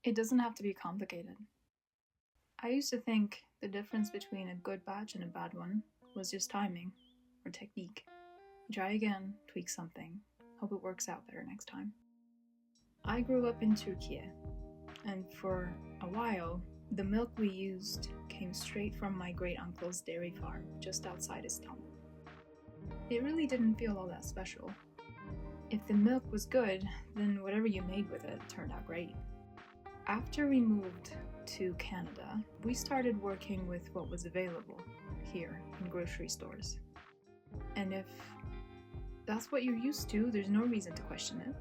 It doesn't have to be complicated. I used to think the difference between a good batch and a bad one was just timing or technique. You try again, tweak something, hope it works out better next time. I grew up in Turkey, and for a while, the milk we used came straight from my great-uncle's dairy farm just outside his town. It really didn't feel all that special. If the milk was good, then whatever you made with it turned out great. After we moved to Canada, we started working with what was available here in grocery stores. And if that's what you're used to, there's no reason to question it.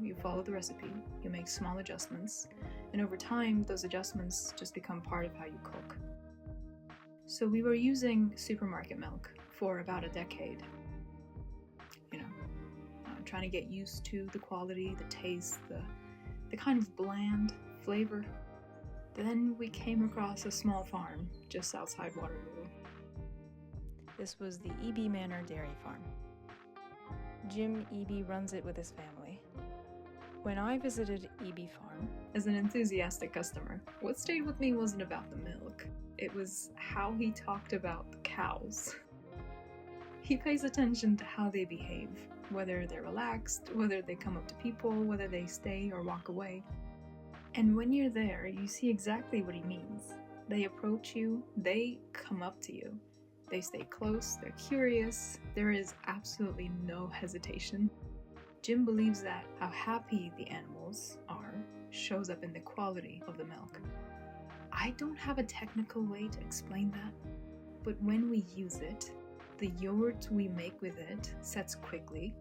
You follow the recipe, you make small adjustments, and over time, those adjustments just become part of how you cook. So we were using supermarket milk for about a decade. Trying to get used to the quality, the taste, the kind of bland flavor. Then we came across a small farm just outside Waterloo. This was the Eby Manor dairy farm. Jim Eby runs it with his family. When I visited Eby Farm as an enthusiastic customer, what stayed with me wasn't about the milk. It was how he talked about the cows. He pays attention to how they behave, whether they're relaxed, whether they come up to people, whether they stay or walk away. And when you're there, you see exactly what he means. They approach you, they come up to you. They stay close, they're curious, there is absolutely no hesitation. Jim believes that how happy the animals are shows up in the quality of the milk. I don't have a technical way to explain that, but when we use it, the yogurt we make with it sets quickly.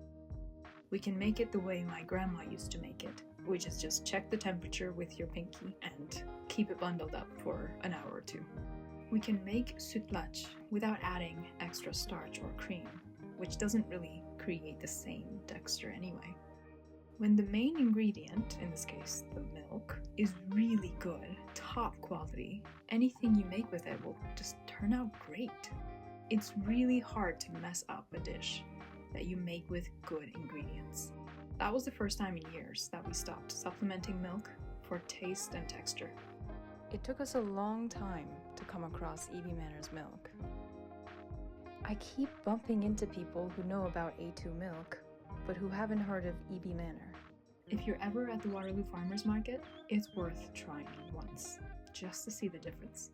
We can make it the way my grandma used to make it, which is just check the temperature with your pinky and keep it bundled up for an hour or two. We can make sütlaç without adding extra starch or cream, which doesn't really create the same texture anyway. When the main ingredient, in this case the milk, is really good, top quality, anything you make with it will just turn out great. It's really hard to mess up a dish that you make with good ingredients. That was the first time in years that we stopped supplementing milk for taste and texture. It took us a long time to come across Eby Manor's milk. I keep bumping into people who know about A2 milk, but who haven't heard of Eby Manor. If you're ever at the Waterloo Farmers Market, it's worth trying it once, just to see the difference.